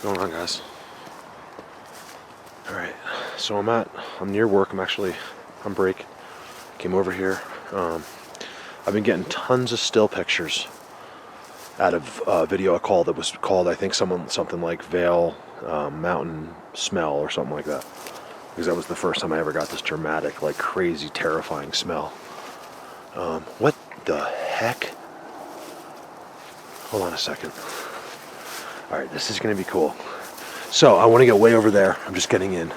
What's going on, guys? Alright, so I'm near work. I'm break. Came over here. I've been getting tons of still pictures out of a video I called that was called, I think, something like Vail Mountain Smell or something like that. Because that was the first time I ever got this dramatic, like crazy, terrifying smell. What the heck? Hold on a second. Alright, this is going to be cool. So, I want to get way over there. I'm just getting in.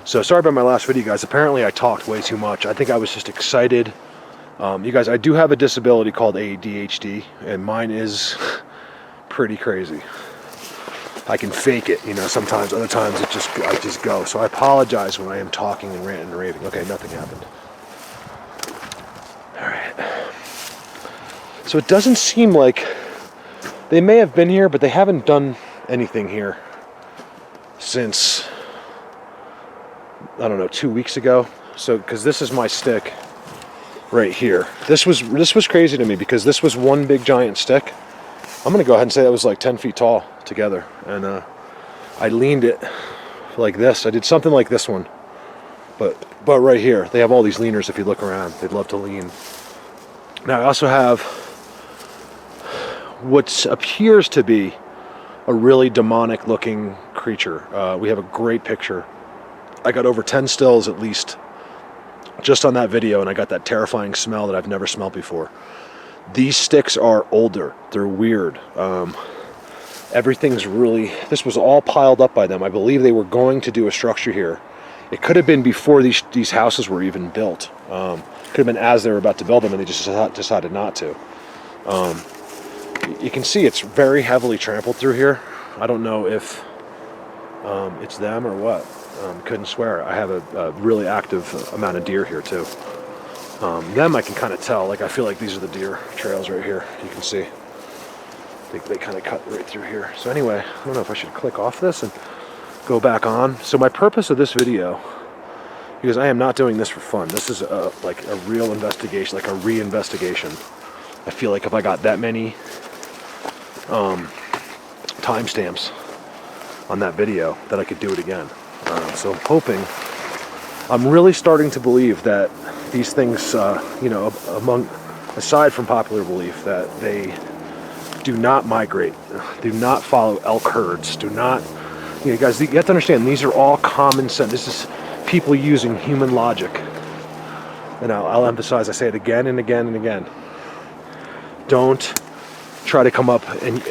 So, sorry about my last video, guys. Apparently, I talked way too much. I think I was just excited. You guys, I do have a disability called ADHD, and mine is pretty crazy. I can fake it, sometimes. Other times, I just go. So, I apologize when I am talking and ranting and raving. Okay, nothing happened. Alright. So, it doesn't seem like... They may have been here, but they haven't done anything here since, I don't know, 2 weeks ago. So, because this is my stick right here. This was crazy to me because this was one big giant stick. I'm going to go ahead and say that was like 10 feet tall together. And I leaned it like this. I did something like this one. But right here, they have all these leaners if you look around. They'd love to lean. Now, I also have what appears to be a really demonic looking creature. We have a great picture. I got over 10 stills at least just on that video, and I got that terrifying smell that I've never smelled before. These sticks are older. They're weird. Everything's really... This was all piled up by them. I believe they were going to do a structure here. It could have been before these houses were even built. Could have been as they were about to build them, and they just decided not to. You can see it's very heavily trampled through here. I don't know if it's them or what. Couldn't swear. I have a really active amount of deer here too. Them I can kind of tell. Like, I feel like these are the deer trails right here. You can see they kind of cut right through here. So anyway, I don't know if I should click off this and go back on. So my purpose of this video, because I am not doing this for fun. This is like a real investigation, like a re-investigation. I feel like if I got that many timestamps on that video, that I could do it again. So I'm hoping, I'm really starting to believe that these things, aside from popular belief, that they do not migrate, do not follow elk herds, do not, guys, you have to understand, these are all common sense. This is people using human logic. And I'll emphasize, I say it again and again and again. Don't try to come up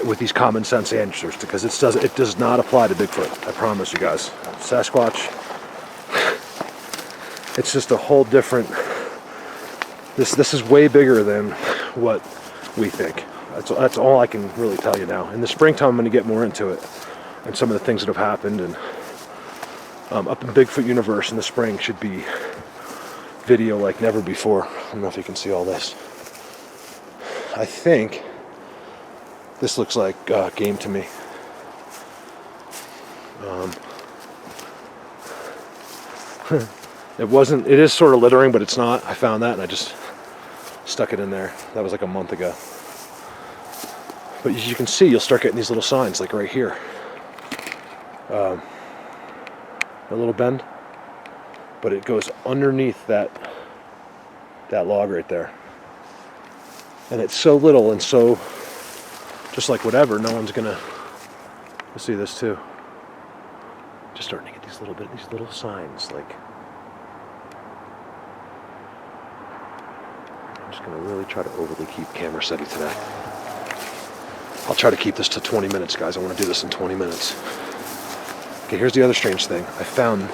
with these common sense answers, because it does not apply to Bigfoot. I promise you guys. Sasquatch, it's just a whole different... This is way bigger than what we think. That's all I can really tell you now. In the springtime, I'm going to get more into it and some of the things that have happened. And up in Bigfoot Universe in the spring should be video like never before. I don't know if you can see all this. I think this looks like game to me. It is sort of littering, but it's not. I found that and I just stuck it in there. That was like a month ago. But as you can see, you'll start getting these little signs, like right here. A little bend. But it goes underneath that log right there. And it's so little and so, just like whatever, no one's gonna see this too. Just starting to get these little signs, like. I'm just gonna really try to overly keep camera steady today. I'll try to keep this to 20 minutes, guys. I want to do this in 20 minutes. Okay, here's the other strange thing. I'm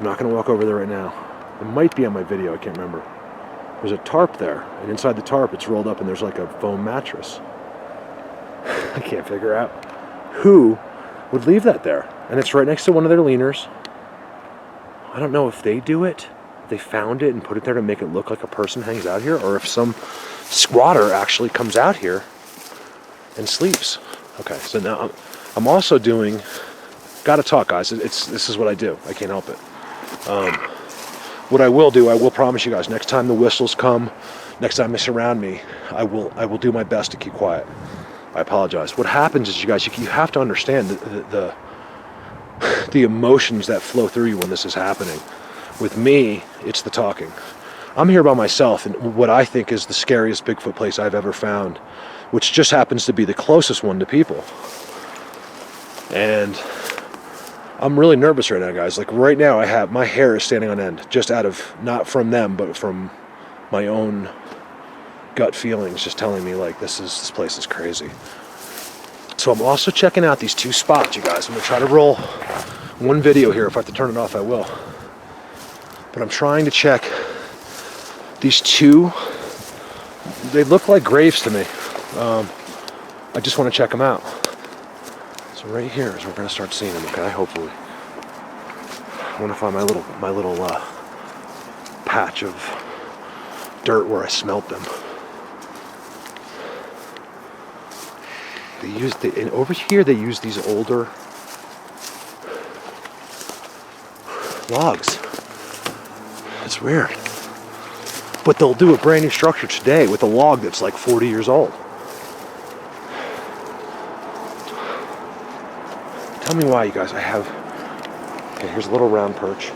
not gonna walk over there right now. It might be on my video, I can't remember. There's a tarp there, and inside the tarp it's rolled up and there's like a foam mattress. I can't figure out who would leave that there. And it's right next to one of their leaners. I don't know if they do it, they found it and put it there to make it look like a person hangs out here, or if some squatter actually comes out here and sleeps. Okay, so now I'm also doing, gotta talk, guys. This is what I do. I can't help it. What I will do, I will promise you guys, next time the whistles come, next time they surround me, I will do my best to keep quiet. I apologize. What happens is, you guys, you have to understand the emotions that flow through you when this is happening. With me, it's the talking. I'm here by myself in what I think is the scariest Bigfoot place I've ever found, which just happens to be the closest one to people. And I'm really nervous right now, guys. Like right now, my hair is standing on end, just out of, not from them, but from my own gut feelings, just telling me like this place is crazy. So I'm also checking out these 2 spots, you guys. I'm gonna try to roll one video here. If I have to turn it off, I will. But I'm trying to check these 2. They look like graves to me. I just want to check them out. So right here is where we're gonna start seeing them. Okay, hopefully. I want to find my little patch of dirt where I smelt them. And over here they use these older logs. It's weird. But they'll do a brand new structure today with a log that's like 40 years old. Tell me why, you guys, I have... Okay, here's a little round perch.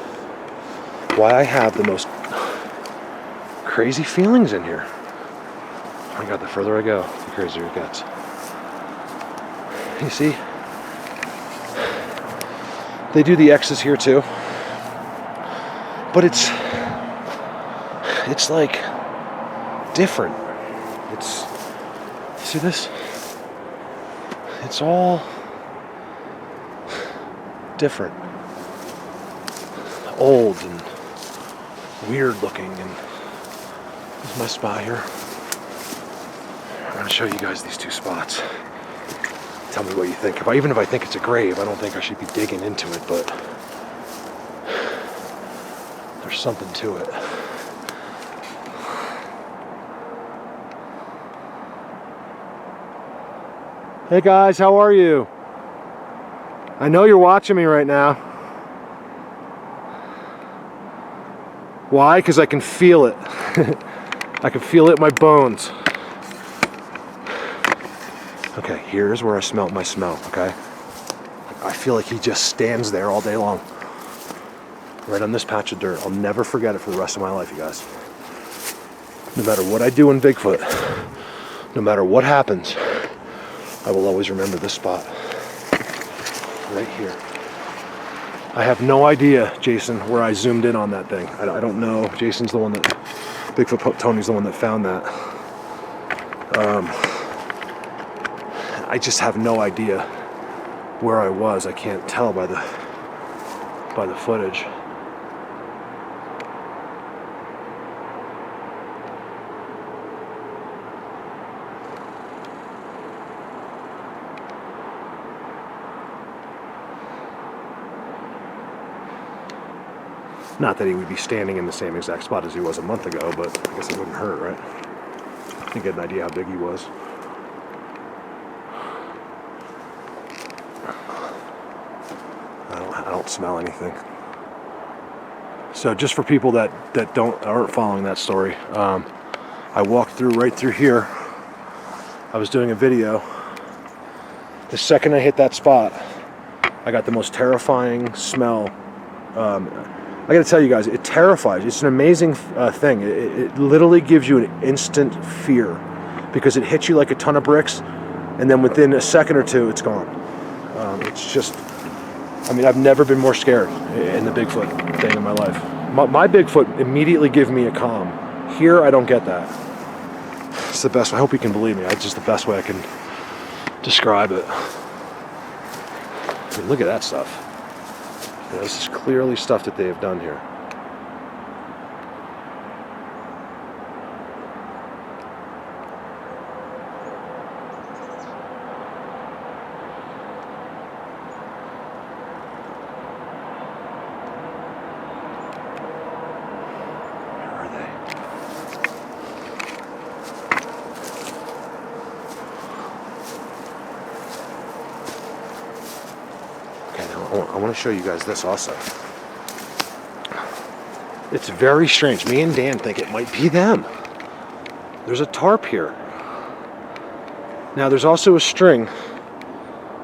Why I have the most crazy feelings in here. Oh my God, the further I go, the crazier it gets. You see? They do the X's here too. But it's like different. It's, see this? It's all different. Old and weird looking. And this is my spot here. I'm gonna show you guys these 2 spots. Tell me what you think. Even if I think it's a grave, I don't think I should be digging into it, but there's something to it. Hey guys, how are you? I know you're watching me right now. Why? Because I can feel it. I can feel it in my bones. Okay, here's where I smelt my smell, okay? I feel like he just stands there all day long. Right on this patch of dirt. I'll never forget it for the rest of my life, you guys. No matter what I do in Bigfoot, no matter what happens, I will always remember this spot. Right here. I have no idea, Jason, where I zoomed in on that thing. I don't know. Jason's the one that... Bigfoot Tony's the one that found that. I just have no idea where I was. I can't tell by the footage. Not that he would be standing in the same exact spot as he was a month ago, but I guess it wouldn't hurt, right? You get an idea how big he was. I don't smell anything. So just for people that aren't following that story, I walked right through here. I was doing a video. The second I hit that spot, I got the most terrifying smell. I gotta tell you guys, it terrifies. It's an amazing thing. It literally gives you an instant fear because it hits you like a ton of bricks, and then within a second or two, it's gone. It's just, I mean, I've never been more scared in the Bigfoot thing in my life. My Bigfoot immediately gives me a calm. Here, I don't get that. It's the best. I hope you can believe me. It's just the best way I can describe it. I mean, look at that stuff. You know, this is clearly stuff that they have done here. Where are they? Okay, now I want to show you guys this also. It's very strange. Me and Dan think it might be them. There's a tarp here. Now there's also a string.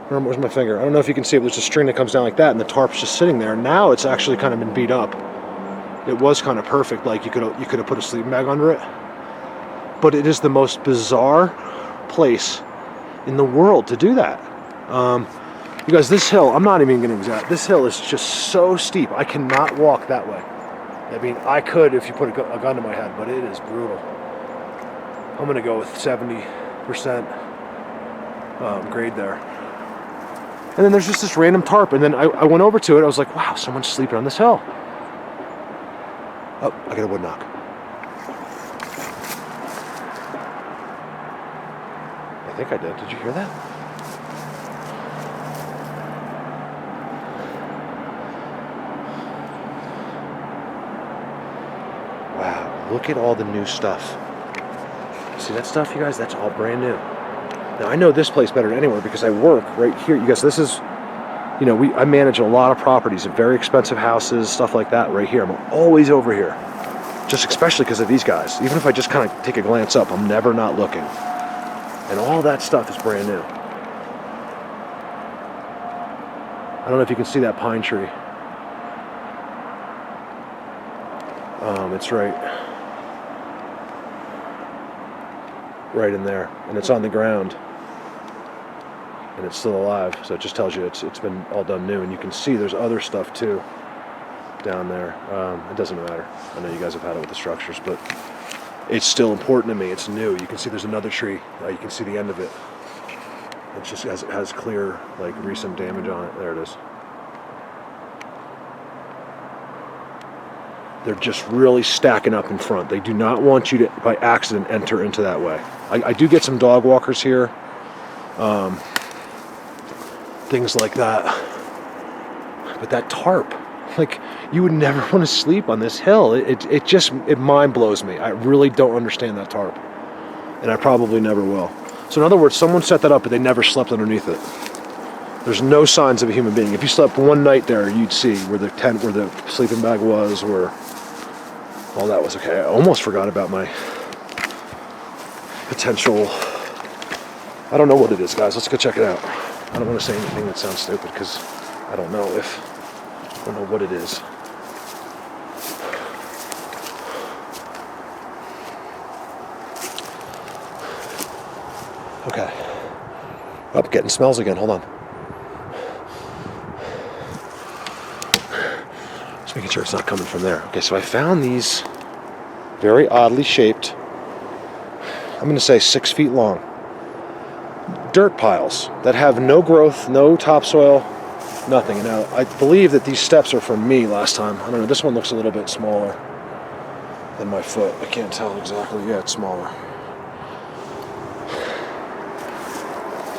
Where's my finger? I don't know if you can see it, but there's a string that comes down like that, and the tarp's just sitting there. Now it's actually kind of been beat up. It was kind of perfect, like you could have put a sleeping bag under it. But it is the most bizarre place in the world to do that. You guys, this hill, I'm not even going to exaggerate. This hill is just so steep. I cannot walk that way. I mean, I could if you put a gun to my head, but it is brutal. I'm going to go with 70% grade there. And then there's just this random tarp, and then I went over to it. I was like, wow, someone's sleeping on this hill. Oh, I got a wood knock. I think I did. Did you hear that? Wow, look at all the new stuff. See that stuff, you guys? That's all brand new. Now, I know this place better than anywhere because I work right here. You guys, this is, you know, I manage a lot of properties, very expensive houses, stuff like that right here. I'm always over here, just especially because of these guys. Even if I just kind of take a glance up, I'm never not looking. And all that stuff is brand new. I don't know if you can see that pine tree. It's right in there, and it's on the ground. And it's still alive, so it just tells you it's been all done new. And you can see there's other stuff too down there. It doesn't matter. I know you guys have had it with the structures, but it's still important to me. It's new. You can see there's another tree. You can see the end of it. It just has clear, like, recent damage on it. There it is. They're just really stacking up in front. They do not want you to, by accident, enter into that way. I do get some dog walkers here. Things like that. But that tarp, like, you would never want to sleep on this hill. It mind blows me. I really don't understand that tarp. And I probably never will. So in other words, someone set that up, but they never slept underneath it. There's no signs of a human being. If you slept one night there, you'd see where the tent, where the sleeping bag was, where all that was. Okay, I almost forgot about my potential. I don't know what it is, guys. Let's go check it out. I don't want to say anything that sounds stupid because I don't know what it is. Okay. Oh, getting smells again. Hold on. Just making sure it's not coming from there. Okay, so I found these very oddly shaped, I'm going to say 6 feet long, dirt piles that have no growth, no topsoil, nothing. Now, I believe that these steps are from me last time. I don't know, this one looks a little bit smaller than my foot. I can't tell exactly. Yeah, it's smaller.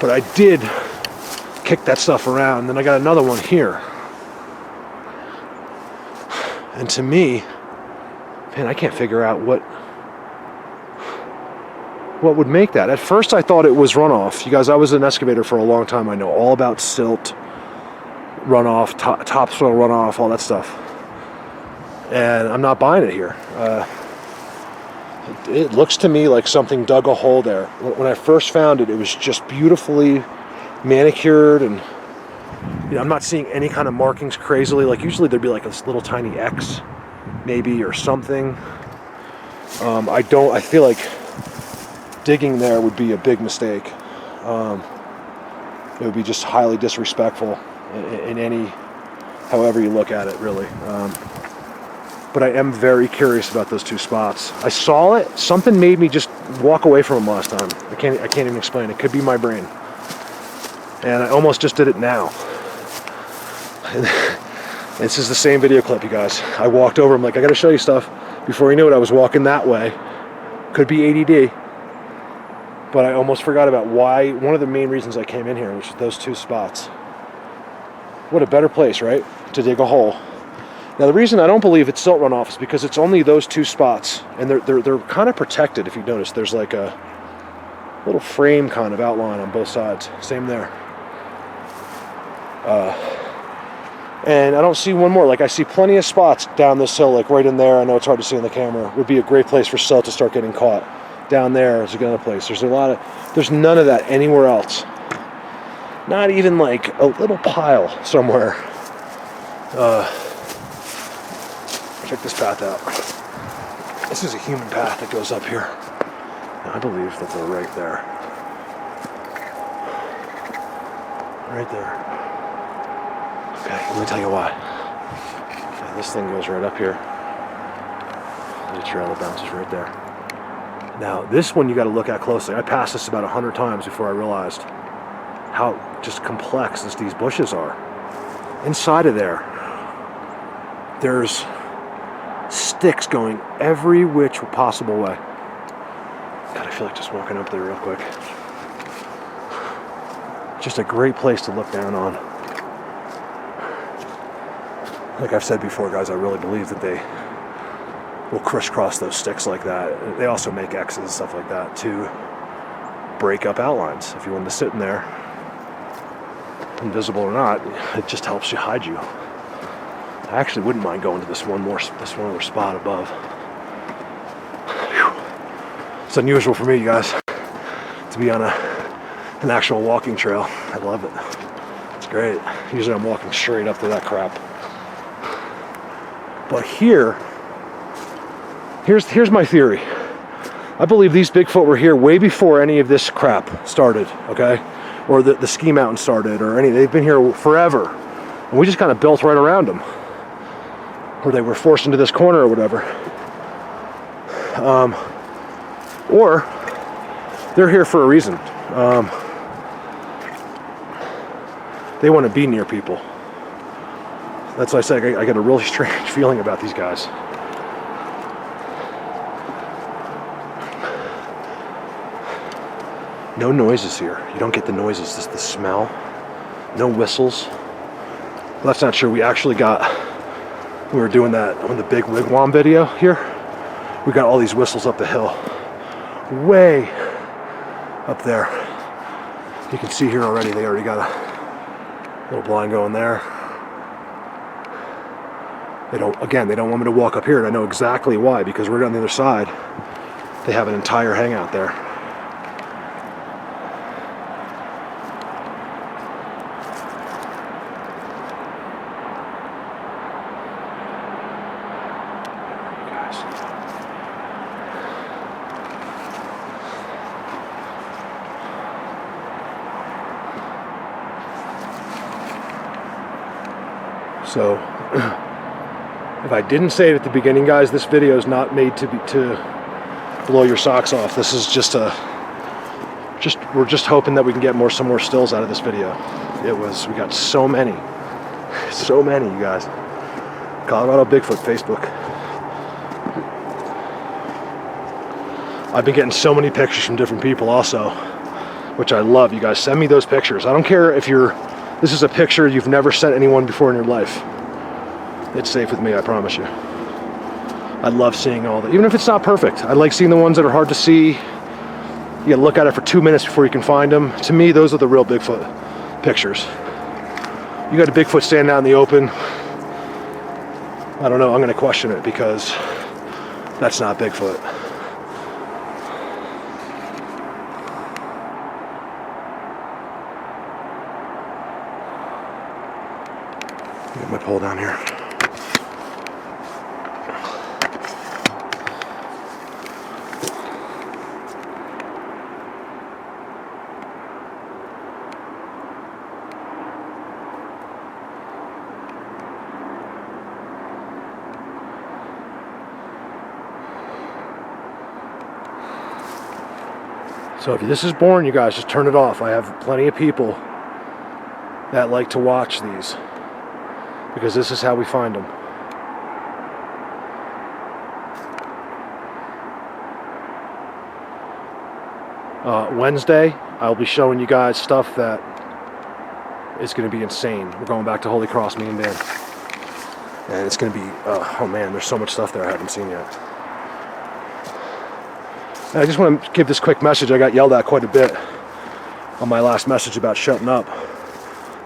But I did kick that stuff around. Then I got another one here. And to me, man, I can't figure out what would make that. At first I thought it was runoff. You guys, I was an excavator for a long time. I know all about silt, runoff, topsoil runoff, all that stuff. And I'm not buying it here. It looks to me like something dug a hole there. When I first found it, it was just beautifully manicured, and you know, I'm not seeing any kind of markings crazily. Like usually there'd be like this little tiny X, maybe, or something. I feel like digging there would be a big mistake. It would be just highly disrespectful in any, however you look at it, really. But I am very curious about those two spots. I saw it. Something made me just walk away from them last time. I can't even explain. It could be my brain. And I almost just did it now. And this is the same video clip, you guys. I walked over. I'm like, I got to show you stuff. Before you knew it, I was walking that way. Could be ADD. But I almost forgot about why. One of the main reasons I came in here was those two spots. What a better place, right? To dig a hole. Now, the reason I don't believe it's silt runoff is because it's only those two spots, and they're kind of protected. If you notice, there's like a little frame kind of outline on both sides. Same there. And I don't see one more. Like, I see plenty of spots down this hill, like right in there. I know it's hard to see on the camera. Would be a great place for silt to start getting caught. down there is another place. There's none of that anywhere else. Not even like a little pile somewhere. Check this path out. This is a human path that goes up here. I believe that they're right there. Right there. Okay, let me tell you why. Okay, this thing goes right up here. There's a trail that bounces right there. Now, this one you got to look at closely. I passed this about 100 times before I realized how just complex these bushes are. Inside of there, there's sticks going every which possible way. God, I feel like just walking up there real quick. Just a great place to look down on. Like I've said before, guys, I really believe that they will crisscross those sticks like that. They also make X's and stuff like that to break up outlines. If you want to sit in there, invisible or not, it just helps you hide you. I actually wouldn't mind going to this one other spot above. Whew. It's unusual for me, you guys, to be on an actual walking trail. I love it. It's great. Usually I'm walking straight up to that crap. But here's my theory. I believe these Bigfoot were here way before any of this crap started, okay? Or the ski mountain started, or they've been here forever. And we just kind of built right around them. Or they were forced into this corner or whatever. Or they're here for a reason. They want to be near people. That's why I say I get a really strange feeling about these guys. No noises here. You don't get the noises, just the smell. No whistles. Well, that's not true. We actually got, we were doing that on the big wigwam video here. We got all these whistles up the hill. Way up there. You can see here already, they already got a little blind going there. They don't want me to walk up here, and I know exactly why, because right on the other side, they have an entire hangout there. So, if I didn't say it at the beginning, guys, this video is not made to blow your socks off. This is we're just hoping that we can get some more stills out of this video. We got so many, you guys. Colorado Bigfoot Facebook. I've been getting so many pictures from different people also, which I love. You guys send me those pictures. I don't care if this is a picture you've never sent anyone before in your life. It's safe with me, I promise you. I love seeing all that. Even if it's not perfect, I like seeing the ones that are hard to see. You gotta look at it for 2 minutes before you can find them. To me, those are the real Bigfoot pictures. You got a Bigfoot standing out in the open. I don't know, I'm gonna question it because that's not Bigfoot. Get my pole down here. So if this is boring, you guys, just turn it off. I have plenty of people that like to watch these because this is how we find them. Wednesday, I'll be showing you guys stuff that is going to be insane. We're going back to Holy Cross, me and Dan. And it's going to be, oh man, there's so much stuff there I haven't seen yet. I just want to give this quick message. I got yelled at quite a bit on my last message about shutting up.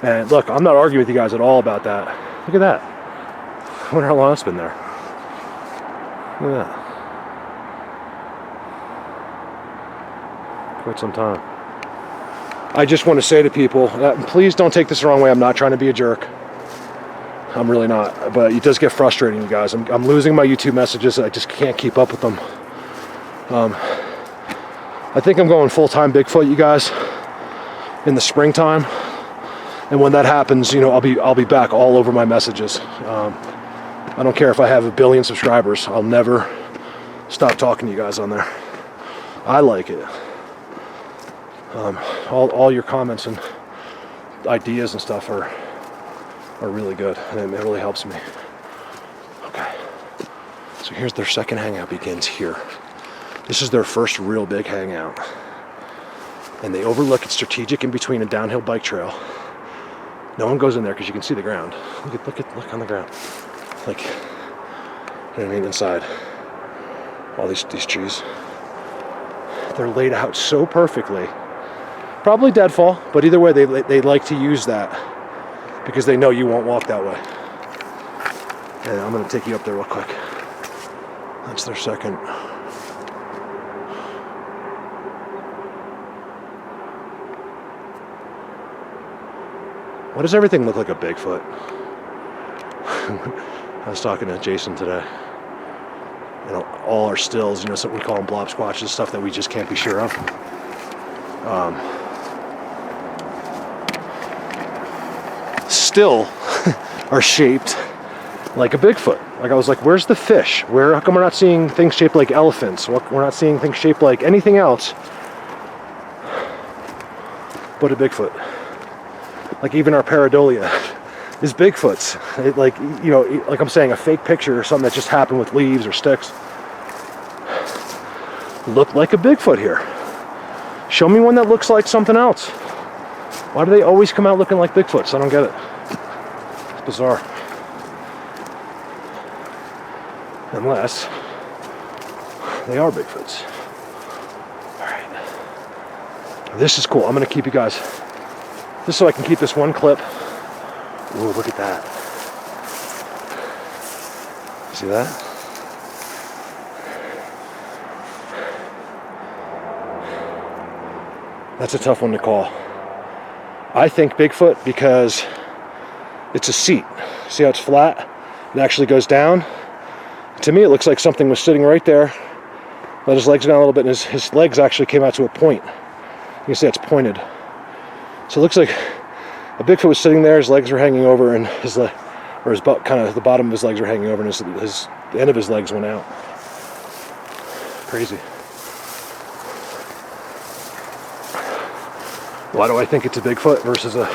And look, I'm not arguing with you guys at all about that. Look at that. I wonder how long it's been there. Look at that. quite some time. I just want to say to people, please don't take this the wrong way. I'm not trying to be a jerk. I'm really not. But it does get frustrating, you guys. I'm losing my YouTube messages. I just can't keep up with them. I think I'm going full-time Bigfoot, you guys, in the springtime. And when that happens, you know, I'll be back all over my messages. I don't care if I have 1 billion subscribers. I'll never stop talking to you guys on there. I like it. All your comments and ideas and stuff are really good, and it really helps me. Okay, so here's their second hangout, begins here. This is their first real big hangout, and they overlook it, strategic in between a downhill bike trail. No one goes in there because you can see the ground. Look on the ground. Like, you know what I mean, inside all these trees. They're laid out so perfectly. Probably deadfall, but either way, they like to use that because they know you won't walk that way. And I'm gonna take you up there real quick. That's their second. Why does everything look like a Bigfoot? I was talking to Jason today. You know, all our stills, you know, something we call them blob squatches, stuff that we just can't be sure of. Still are shaped like a Bigfoot. Like, I was like, where's the fish? How come we're not seeing things shaped like elephants? We're not seeing things shaped like anything else but a Bigfoot. Like, even our pareidolia is Bigfoot's. Like, you know, like I'm saying, a fake picture or something that just happened with leaves or sticks look like a Bigfoot here. Show me one that looks like something else. Why do they always come out looking like Bigfoots? I don't get it. It's bizarre. Unless they are Bigfoots. All right. This is cool. I'm going to keep you guys, just so I can keep this one clip. Ooh, look at that. See that? That's a tough one to call. I think Bigfoot because it's a seat. See how it's flat? It actually goes down. To me, it looks like something was sitting right there. Let his legs down a little bit, and his legs actually came out to a point. You can see it's pointed. So it looks like a Bigfoot was sitting there, his legs were hanging over, and his butt, kind of the bottom of his legs were hanging over, and the end of his legs went out. Crazy. Why do I think it's a Bigfoot versus a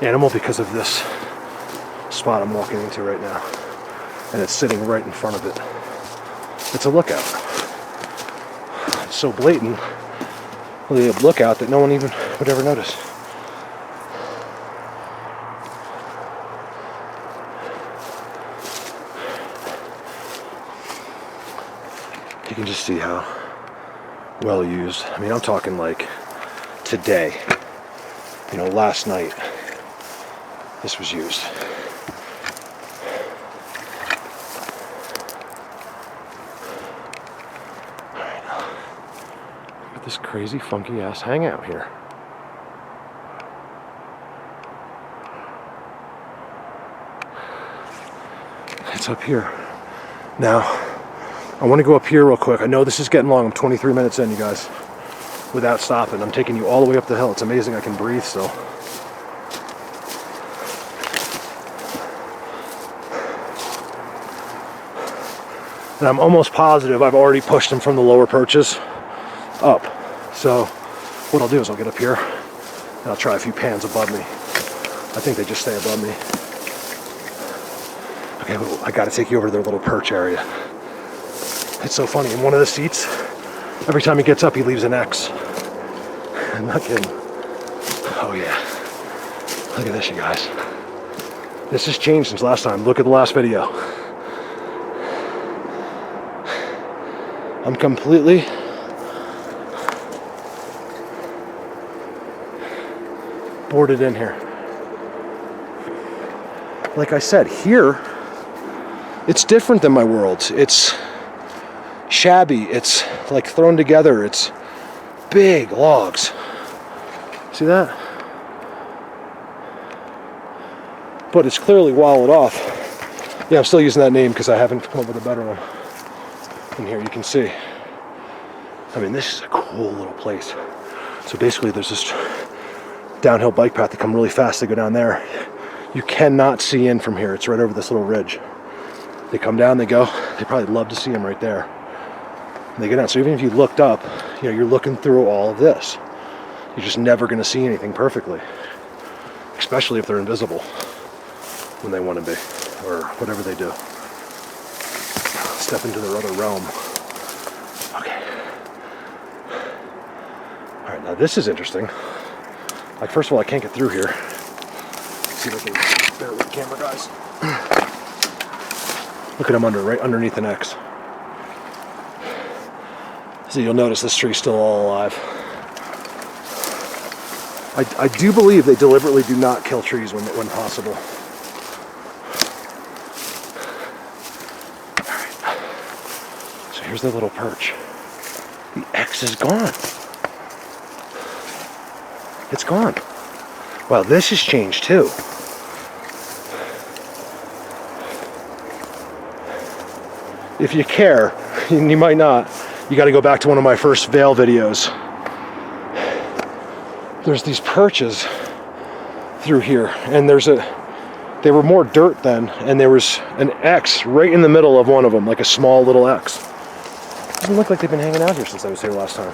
animal? Because of this spot I'm walking into right now. And it's sitting right in front of it. It's a lookout. It's so blatant, really a lookout, that no one even would ever notice. You can just see how well used. I mean, I'm talking like today, you know, last night, this was used. All right, look at this crazy, funky ass hangout here. It's up here. Now, I want to go up here real quick. I know this is getting long. I'm 23 minutes in, you guys, without stopping. I'm taking you all the way up the hill. It's amazing I can breathe still. And I'm almost positive I've already pushed him from the lower perches up. So what I'll do is I'll get up here and I'll try a few pans above me. I think they just stay above me. Okay, well, I gotta take you over to their little perch area. It's so funny. In one of the seats, every time he gets up, he leaves an X. I'm not kidding. Oh yeah. Look at this, you guys. This has changed since last time. Look at the last video. I'm completely boarded in here. Like I said, here, it's different than my world. It's shabby. It's like thrown together. It's big logs. See that? But it's clearly walled off. Yeah, I'm still using that name because I haven't come up with a better one. And here you can see. I mean, this is a cool little place. So basically there's this downhill bike path that come really fast. They go down there. You cannot see in from here. It's right over this little ridge. They come down, they go. They probably love to see them right there. And they go down. So even if you looked up, you know, you're looking through all of this. You're just never going to see anything perfectly. Especially if they're invisible when they want to be, or whatever they do. Step into their other realm. Okay. All right, now this is interesting. Like, first of all, I can't get through here. Let's see if I can bear with the camera, guys. Look at them right underneath an X. So you'll notice this tree's still all alive. I do believe they deliberately do not kill trees when possible. All right. So here's the little perch. The X is gone. It's gone. Wow, this has changed too. If you care, and you might not, you got to go back to one of my first Vail videos. There's these perches through here, and they were more dirt then, and there was an X right in the middle of one of them, like a small little X. Doesn't look like they've been hanging out here since I was here last time.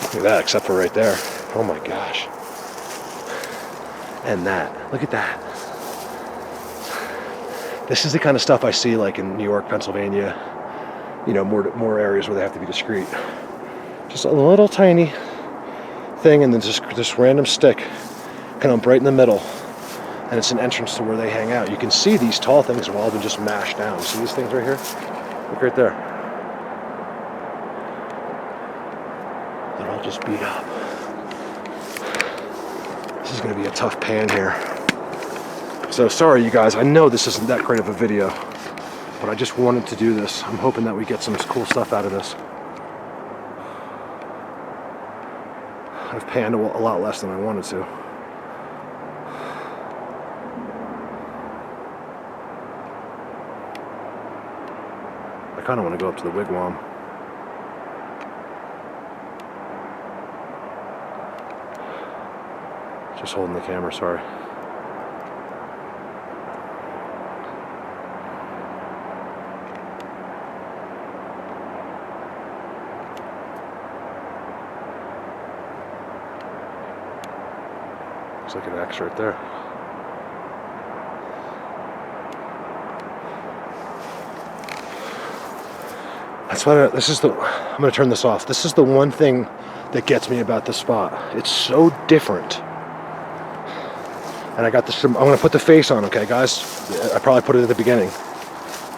Look at that, except for right there. Oh my gosh. And that, look at that. This is the kind of stuff I see like in New York, Pennsylvania, you know, more areas where they have to be discreet. Just a little tiny thing, and then just this random stick kind of right in the middle, and it's an entrance to where they hang out. You can see these tall things have all been just mashed down. See these things right here? Look right there. They're all just beat up. This is going to be a tough pan here. So sorry, you guys. I know this isn't that great of a video, but I just wanted to do this. I'm hoping that we get some cool stuff out of this. I've panned a lot less than I wanted to. I kind of want to go up to the wigwam. Just holding the camera, sorry. Looks like an X right there. That's what I'm going to turn this off. This is the one thing that gets me about this spot. It's so different. And I got this, I'm going to put the face on, okay, guys? I probably put it at the beginning.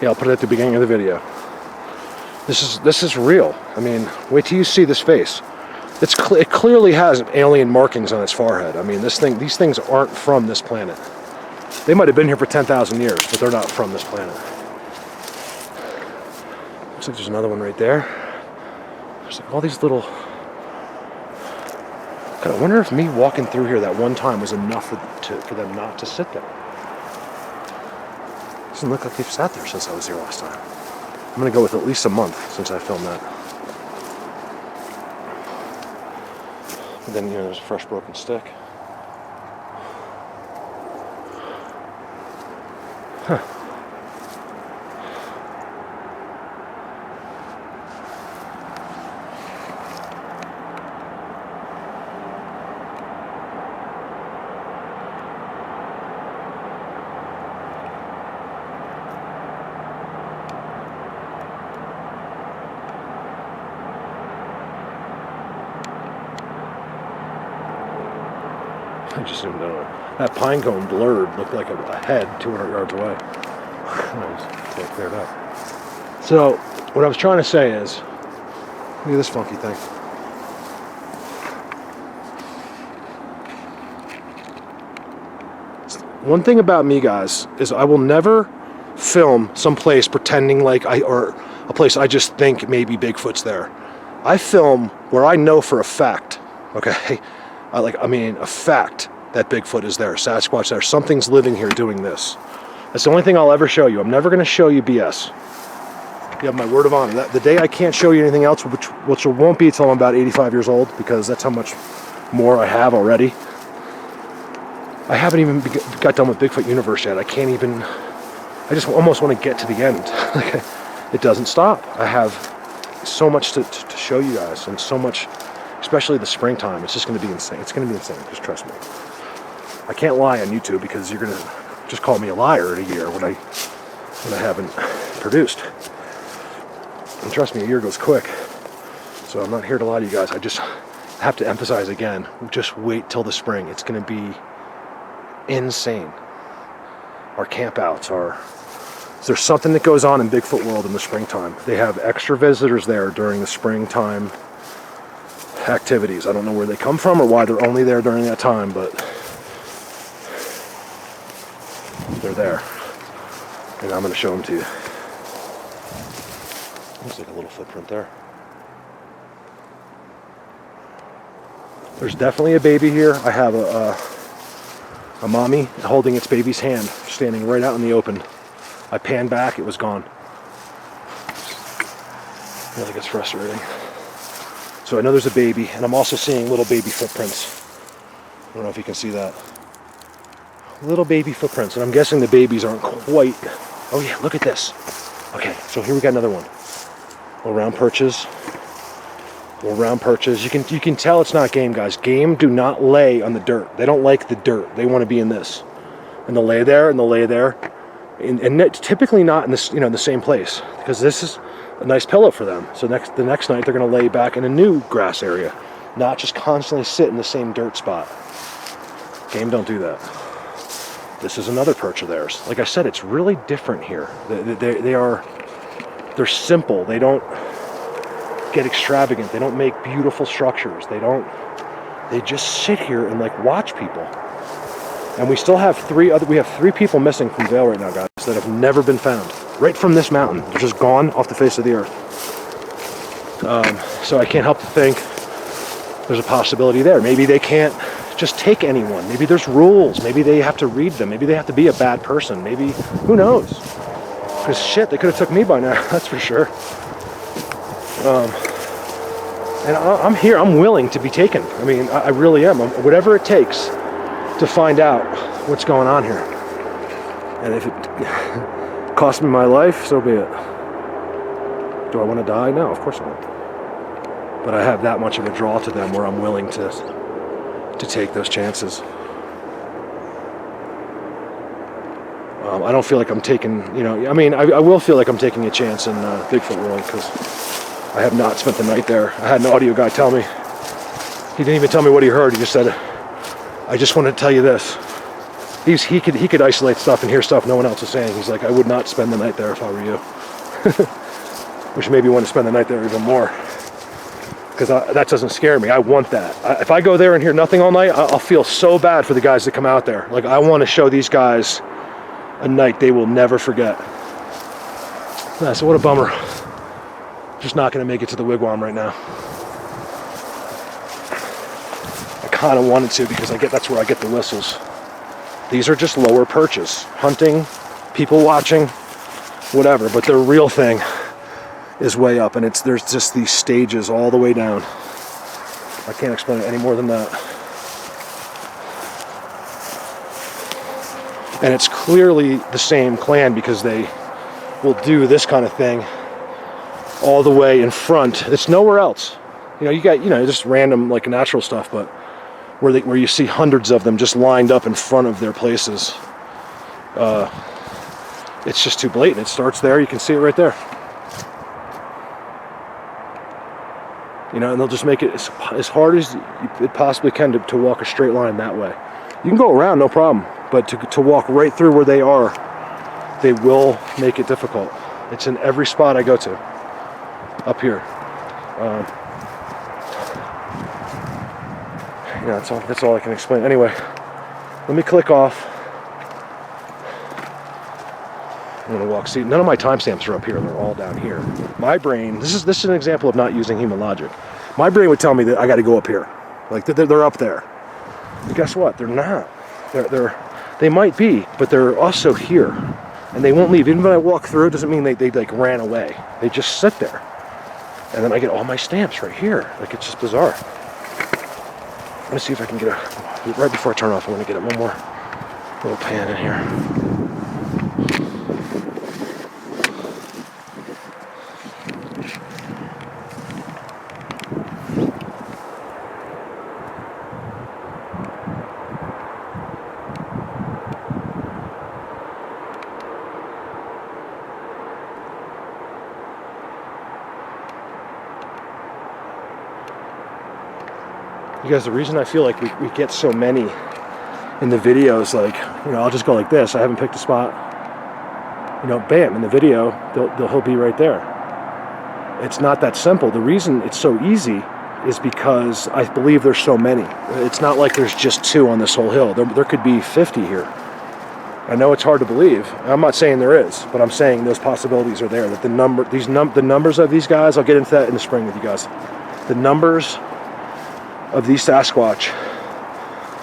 Yeah, I'll put it at the beginning of the video. This is real. I mean, wait till you see this face. It clearly has alien markings on its forehead. I mean, these things aren't from this planet. They might have been here for 10,000 years, but they're not from this planet. Looks like there's another one right there. There's like all these little... God, I wonder if me walking through here that one time was enough for them not to sit there. Doesn't look like they've sat there since I was here last time. I'm going to go with at least a month since I filmed that. And then, you know, there's a fresh broken stick. Huh. I just didn't know it. That pine cone blurred, looked like a head 200 yards away. Until it cleared up. So, what I was trying to say is, look at this funky thing. One thing about me, guys, is I will never film someplace pretending like or a place I just think maybe Bigfoot's there. I film where I know for a fact, okay, a fact that Bigfoot is there, Sasquatch there, something's living here doing this. That's the only thing I'll ever show you. I'm never going to show you BS. You have my word of honor. The day I can't show you anything else, which won't be until I'm about 85 years old, because that's how much more I have already. I haven't even got done with Bigfoot Universe yet. I just almost want to get to the end. It doesn't stop. I have so much to show you guys, and so much, especially the springtime. It's just going to be insane. It's going to be insane. Just trust me. I can't lie on YouTube, because you're going to just call me a liar in a year when I haven't produced. And trust me, a year goes quick. So I'm not here to lie to you guys. I just have to emphasize again, just wait till the spring. It's going to be insane. Our campouts are... There's something that goes on in Bigfoot world in the springtime. They have extra visitors there during the springtime activities. I don't know where they come from or why they're only there during that time, but they're there. And I'm going to show them to you. Looks like a little footprint there. There's definitely a baby here. I have a mommy holding its baby's hand, standing right out in the open. I panned back, it was gone. Really gets frustrating. So I know there's a baby, and I'm also seeing little baby footprints. I don't know if you can see that. Little baby footprints, and I'm guessing the babies aren't quite... Oh yeah, look at this. Okay, so here we got another one. Little round perches. Little round perches. You can tell it's not game, guys. Game do not lay on the dirt. They don't like the dirt. They want to be in this. And they'll lay there, and they'll lay there. And typically not in this, the same place, because this is a nice pillow for them. So the next night they're going to lay back in a new grass area, not just constantly sit in the same dirt spot. Game don't do that. This is another perch of theirs. Like I said, it's really different here. They're simple. They don't get extravagant. They don't make beautiful structures. They just sit here and watch people. And we still have three people missing from Vail right now, guys, that have never been found. Right from this mountain. They're just gone off the face of the earth. So I can't help to think there's a possibility there. Maybe they can't just take anyone. Maybe there's rules. Maybe they have to read them. Maybe they have to be a bad person. Maybe, who knows? Because shit, they could have took me by now, that's for sure. And I'm here, I'm willing to be taken. I mean, I really am. Whatever it takes to find out what's going on here. And if it costs me my life, so be it. Do I want to die? No, of course not. But I have that much of a draw to them where I'm willing to take those chances. I don't feel like I'm taking, I will feel like I'm taking a chance in Bigfoot world, because I have not spent the night there. I had an audio guy tell me. He didn't even tell me what he heard. He just said, I just want to tell you this. He could isolate stuff and hear stuff no one else is saying. He's like, I would not spend the night there if I were you. Which made me want to spend the night there even more. Because that doesn't scare me. I want that. If I go there and hear nothing all night, I'll feel so bad for the guys that come out there. I want to show these guys a night they will never forget. So what a bummer. Just not going to make it to the wigwam right now. I kind of wanted to, because that's where I get the whistles. These are just lower perches. Hunting, people watching, whatever. But the real thing is way up, and there's just these stages all the way down. I can't explain it any more than that. And it's clearly the same clan, because they will do this kind of thing all the way in front. It's nowhere else. You got just random natural stuff, but where you see hundreds of them just lined up in front of their places. It's just too blatant. It starts there. You can see it right there. And they'll just make it as hard as it possibly can to walk a straight line that way. You can go around, no problem, but to walk right through where they are, they will make it difficult. It's in every spot I go to up here. That's all I can explain. Anyway, let me click off. I'm gonna walk. See, none of my timestamps are up here. They're all down here. My brain. This is an example of not using human logic. My brain would tell me that I got to go up here, like they're up there. But guess what? They're not. They might be, but they're also here, and they won't leave. Even when I walk through, it doesn't mean they like ran away. They just sit there, and then I get all my stamps right here. Like, it's just bizarre. I'm gonna see if I can get right before I turn off. I want to get one more little pan in here. You guys, the reason I feel like we get so many in the videos, like, you know, I'll just go like this. I haven't picked a spot. You know, bam, in the video, he'll be right there. It's not that simple. The reason it's so easy is because I believe there's so many. It's not like there's just 2 on this whole hill. There could be 50 here. I know it's hard to believe. I'm not saying there is, but I'm saying those possibilities are there. That the numbers of these guys, I'll get into that in the spring with you guys. The numbers of these Sasquatch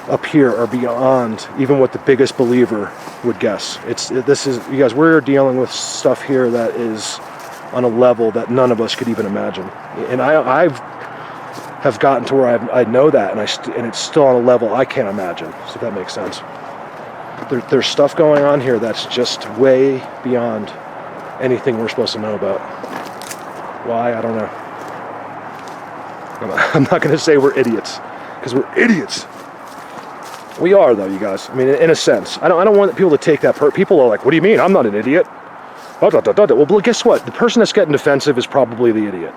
up here are beyond even what the biggest believer would guess. You guys, we're dealing with stuff here that is on a level that none of us could even imagine. And I have gotten to where I know that, and it's still on a level I can't imagine. So if that makes sense. There's stuff going on here that's just way beyond anything we're supposed to know about. Why? I don't know. I'm not going to say we're idiots, because we're idiots. We are, though, you guys. I mean, in a sense. I don't want people to take that. People are like, what do you mean? I'm not an idiot. Well, guess what? The person that's getting defensive is probably the idiot.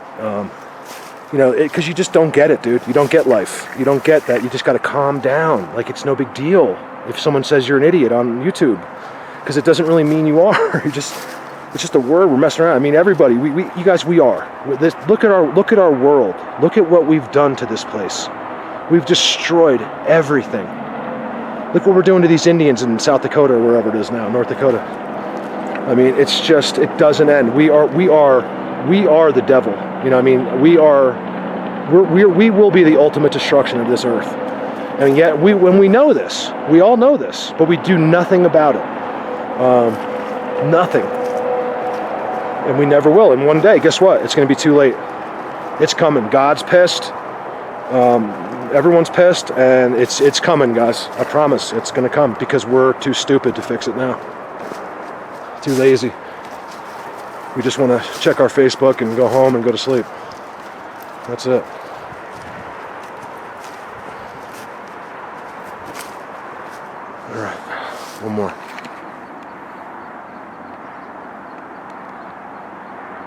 You know, because you just don't get it, dude. You don't get life. You don't get that. You just got to calm down. Like, it's no big deal if someone says you're an idiot on YouTube, because it doesn't really mean you are. It's just a word. We're messing around. I mean, everybody, you guys, we are. Look at our world. Look at what we've done to this place. We've destroyed everything. Look what we're doing to these Indians in South Dakota or wherever it is now, North Dakota. I mean, it's just, it doesn't end. We are the devil. You know what I mean? We will be the ultimate destruction of this earth. And yet, when we know this, we all know this, but we do nothing about it. Nothing. And we never will. And one day, guess what? It's going to be too late. It's coming. God's pissed. Everyone's pissed, and it's coming, guys. I promise, it's going to come, because we're too stupid to fix it now. Too lazy. We just want to check our Facebook and go home and go to sleep. That's it. All right, one more.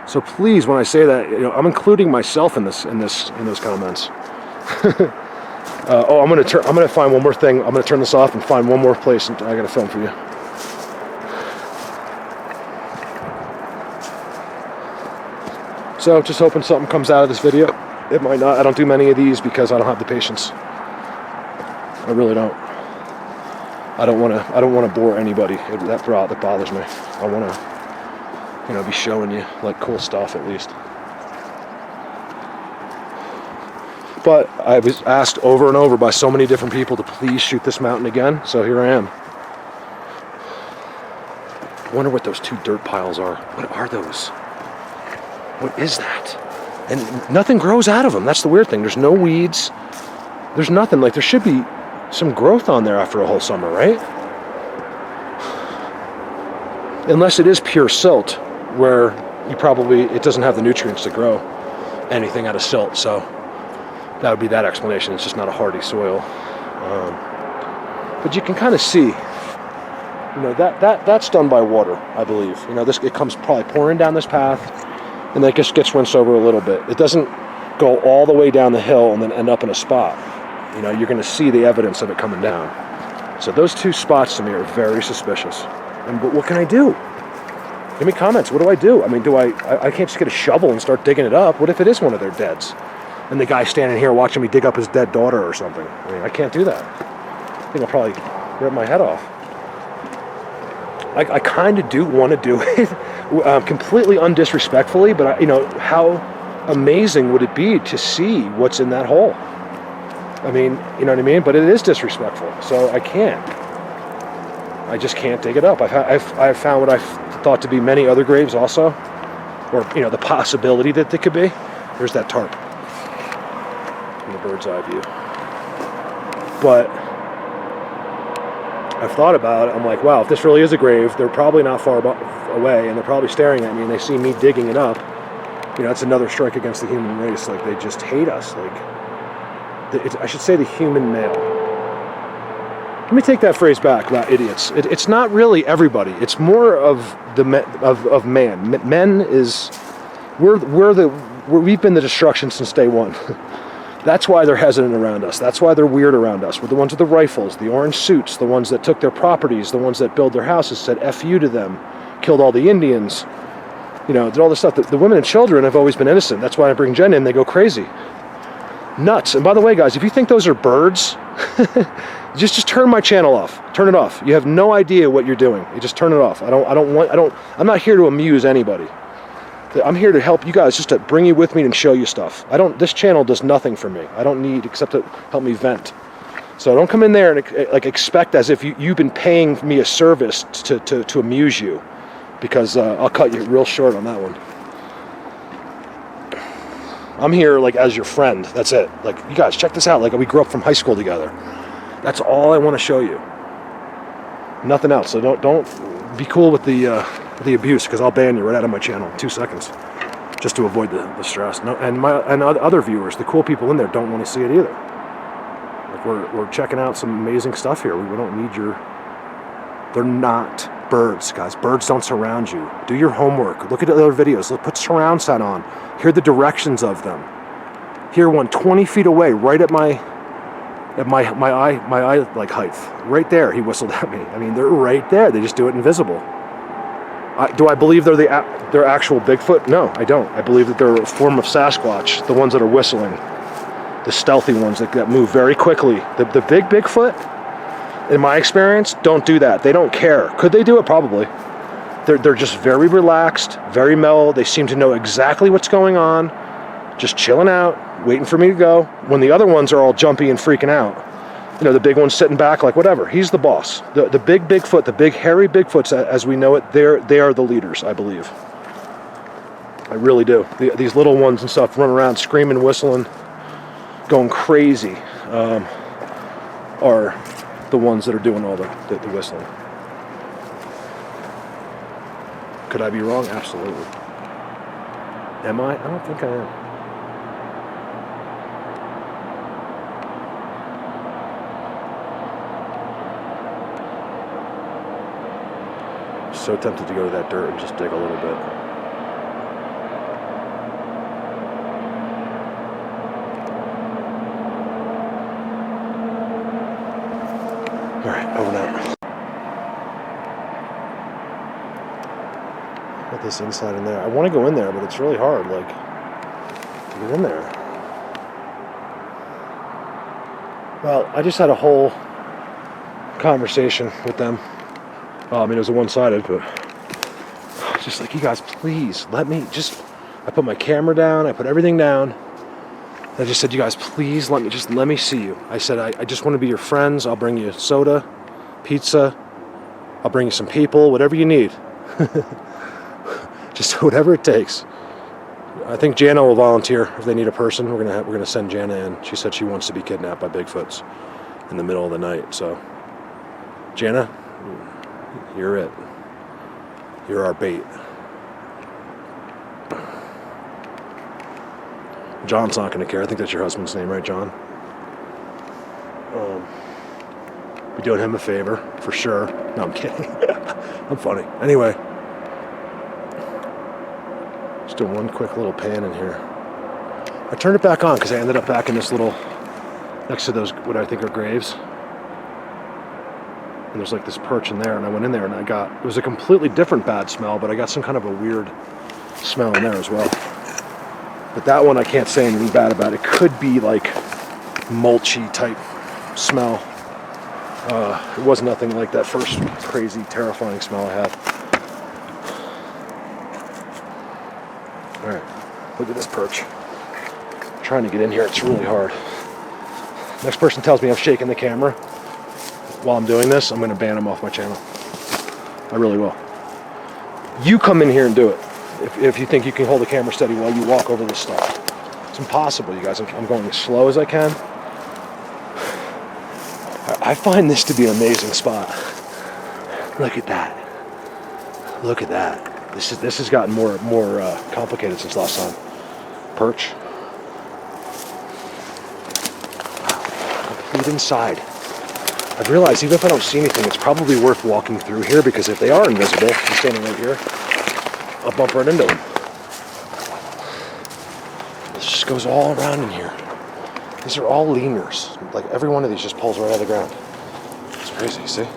So please, when I say that, you know, I'm including myself in those comments. I'm gonna find one more thing. I'm gonna turn this off and find one more place, and I gotta film for you. So just hoping something comes out of this video. It might not. I don't do many of these because I don't have the patience. I really don't. I don't want to bore anybody. That bothers me. I want to, you know, be showing you like cool stuff at least. But I was asked over and over by so many different people to please shoot this mountain again, so here I am. I wonder what those 2 dirt piles are. What are those? What is that? And nothing grows out of them. That's the weird thing. There's no weeds. There's nothing. Like, there should be some growth on there after a whole summer, right? Unless it is pure silt, where it doesn't have the nutrients to grow anything out of silt, so that would be that explanation. It's just not a hardy soil. But you can kind of see, you know, that's done by water, I believe. You know, it comes probably pouring down this path, and then it just gets rinsed over a little bit. It doesn't go all the way down the hill and then end up in a spot. You know, you're going to see the evidence of it coming down. So those 2 spots to me are very suspicious. And what can I do? Give me comments. What do I do? I mean, I can't just get a shovel and start digging it up. What if it is one of their deads? And the guy's standing here watching me dig up his dead daughter or something. I mean, I can't do that. I think I'll probably rip my head off. I kind of do want to do it completely undisrespectfully, but how amazing would it be to see what's in that hole? I mean, you know what I mean? But it is disrespectful, so I can't. I just can't dig it up. I've found what I thought to be many other graves also, or the possibility that they could be. There's that tarp from the bird's eye view. But I've thought about it. I'm like, wow, if this really is a grave, they're probably not far away, and they're probably staring at me, and they see me digging it up. That's another strike against the human race. Like, they just hate us. Like, I should say the human male. Let me take that phrase back about idiots. It's not really everybody. It's more of of man. Men is we've been the destruction since day one. That's why they're hesitant around us. That's why they're weird around us. We're the ones with the rifles, the orange suits, the ones that took their properties, the ones that built their houses, said F you to them, killed all the Indians, did all this stuff. The women and children have always been innocent. That's why I bring Jen in, they go crazy. Nuts. And by the way, guys, if you think those are birds, just turn my channel off. Turn it off. You have no idea what you're doing. You just turn it off. I'm not here to amuse anybody. I'm here to help you guys, just to bring you with me and show you stuff. This channel does nothing for me. I don't need except to help me vent. So don't come in there and expect as if you've been paying me a service to amuse you, because I'll cut you real short on that one. I'm here as your friend. That's it. You guys, check this out. We grew up from high school together. That's all I want to show you. Nothing else. So don't be cool with the abuse, because I'll ban you right out of my channel in 2 seconds, just to avoid the stress. No, and other viewers, the cool people in there, don't want to see it either. We're checking out some amazing stuff here. We don't need they're not birds, guys. Birds don't surround you. Do your homework. Look at other videos. Put surround sound on. Hear the directions of them. Hear one 20 feet away, right at my eye height. Right there, he whistled at me. I mean, they're right there. They just do it invisible. Do I believe they're actual Bigfoot? No, I don't. I believe that they're a form of Sasquatch, the ones that are whistling, the stealthy ones that move very quickly. The big Bigfoot, in my experience, don't do that. They don't care. Could they do it? Probably. They're just very relaxed, very mellow. They seem to know exactly what's going on, just chilling out, waiting for me to go. When the other ones are all jumpy and freaking out, the big one's sitting back whatever. He's the boss. The big Bigfoot, the big hairy Bigfoots as we know it, they are the leaders, I believe. I really do. These little ones and stuff running around screaming, whistling, going crazy, are the ones that are doing all the whistling. Could I be wrong? Absolutely. Am I? I don't think I am. So tempted to go to that dirt and just dig a little bit. All right, over now. Got this inside in there. I want to go in there, but it's really hard, to get in there. Well, I just had a whole conversation with them. I mean, it was one-sided, but just you guys, please let me I put my camera down, I put everything down. I just said, you guys, please let me see you. I said, I just want to be your friends. I'll bring you soda, pizza. I'll bring you some people, whatever you need. Just whatever it takes. I think Jana will volunteer if they need a person. We're gonna send Jana in. She said she wants to be kidnapped by Bigfoots in the middle of the night. So, Jana, you're it. You're our bait. John's not going to care. I think that's your husband's name, right, John? Be doing him a favor, for sure. No, I'm kidding. I'm funny. Anyway. Just doing one quick little pan in here. I turned it back on because I ended up back in this little, next to those, what I think are graves. And there's this perch in there, and I went in there and it was a completely different bad smell, but I got some kind of a weird smell in there as well. But that one I can't say anything bad about. It could be mulchy type smell. It was nothing like that first crazy, terrifying smell I had. Alright, look at this perch. I'm trying to get in here, it's really hard. Next person tells me I'm shaking the camera while I'm doing this, I'm going to ban them off my channel. I really will. You come in here and do it. If you think you can hold the camera steady while you walk over this stuff. It's impossible, you guys. I'm going as slow as I can. I find this to be an amazing spot. Look at that. Look at that. This has gotten more complicated since last time. Perch. Wow. Complete inside. I've realized even if I don't see anything, it's probably worth walking through here because if they are invisible, I'm standing right here, I'll bump right into them. This just goes all around in here. These are all lemurs. Like every one of these just pulls right out of the ground. It's crazy, see?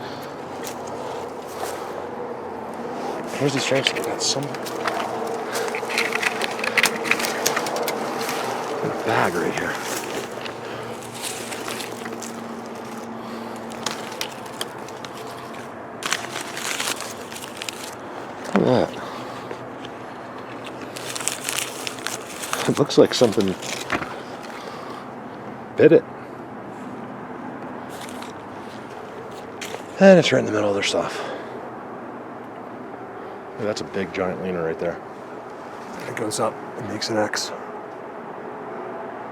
Here's these strange things. Got some in a bag right here. Look at that. It looks like something bit it. And it's right in the middle of their stuff. Look, that's a big giant leaner right there. And it goes up and makes an X.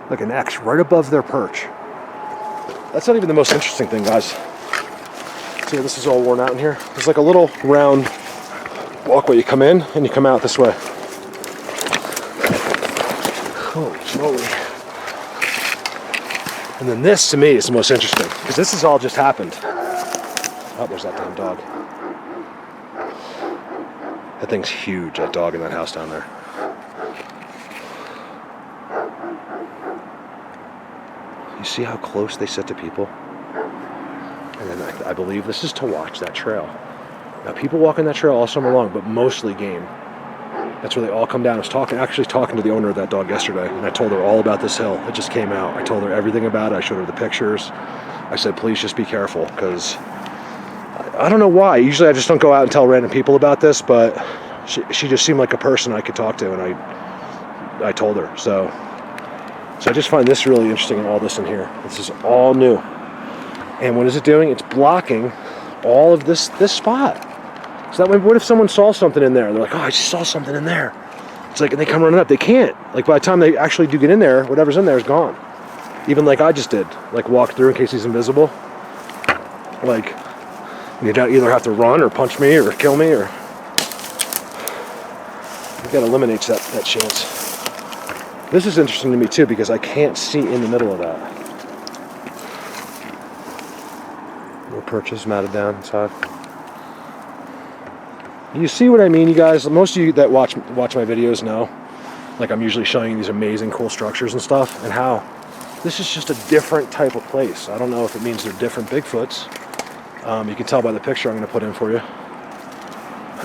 Like an X right above their perch. That's not even the most interesting thing, guys. See how this is all worn out in here? There's like a little round walkway. You come in and you come out this way. Holy moly. And then this, to me, is the most interesting, because this has all just happened. Oh, there's that damn dog. That thing's huge, that dog in that house down there. You see how close they sit to people? And then I believe this is to watch that trail. Now, people walk in that trail all summer long, but mostly game. That's where they all come down. I was actually talking to the owner of that dog yesterday, and I told her all about this hill. It just came out. I told her everything about it. I showed her the pictures. I said, please just be careful, because I don't know why. Usually I just don't go out and tell random people about this, but she just seemed like a person I could talk to, and I told her. So I just find this really interesting and all this in here. This is all new. And what is it doing? It's blocking all of this spot. So that way, what if someone saw something in there? They're like, oh, I just saw something in there. It's like, and they come running up. They can't. Like, by the time they actually do get in there, whatever's in there is gone. Even like I just did. Like, walk through in case he's invisible. Like, you either have to run or punch me or kill me, or... You gotta eliminate that chance. This is interesting to me, too, because I can't see in the middle of that. Little perches matted down inside. You see what I mean, you guys? Most of you that watch my videos know, like, I'm usually showing you these amazing cool structures and stuff, and how this is just a different type of place. I don't know if it means they're different Bigfoots. You can tell by the picture I'm going to put in for you.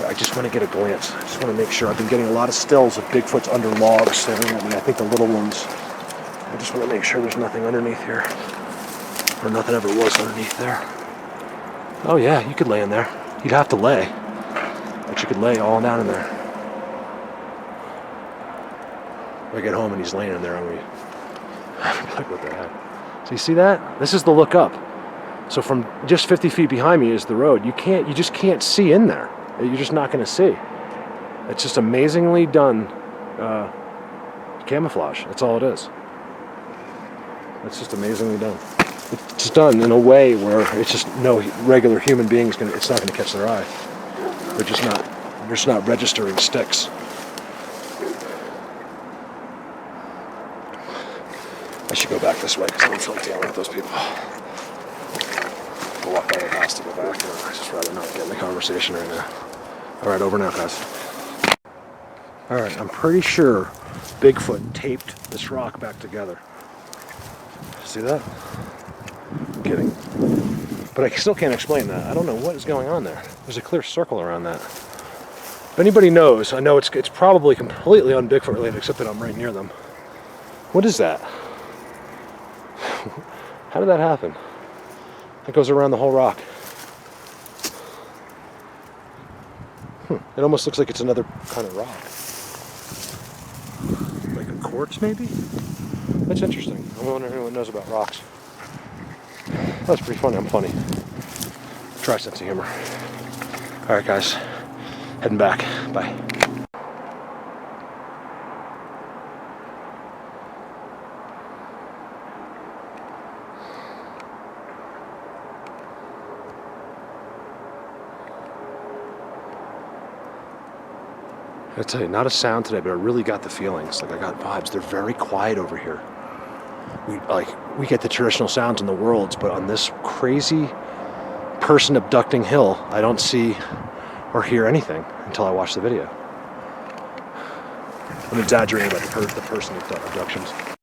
I just want to get a glance. I just want to make sure. I've been getting a lot of stills of Bigfoots under logs staring at me. I think the little ones. I just want to make sure there's nothing underneath here. Or nothing ever was underneath there. Oh yeah, you could lay in there. You'd have to lay. But you could lay all down in there. If I get home and he's laying in there, I'm going to be like, what the heck? So you see that? This is the look up. So from just 50 feet behind me is the road. You just can't see in there. You're just not going to see. It's just amazingly done camouflage. That's all it is. It's just amazingly done. It's done in a way where it's just no regular human being it's not going to catch their eye. They're just not registering sticks. I should go back this way because I don't feel like dealing with those people. I'll walk out of the house to go back. I'd just rather not get in the conversation right now. All right, over now, guys. All right, I'm pretty sure Bigfoot taped this rock back together. See that? I'm kidding. But I still can't explain that. I don't know what is going on there. There's a clear circle around that. If anybody knows, I know it's probably completely un-Bigfoot related, except that I'm right near them. What is that? How did that happen? It goes around the whole rock. It almost looks like it's another kind of rock. Like a quartz, maybe? That's interesting. I wonder if anyone knows about rocks. That's pretty funny. I'm funny. Try sense of humor. Alright, guys. Heading back. Bye. I tell you, not a sound today, but I really got the feelings. Like I got vibes. They're very quiet over here. We get the traditional sounds in the worlds, but on this crazy person abducting hill, I don't see or hear anything until I watch the video. I'm exaggerating about the person abductions.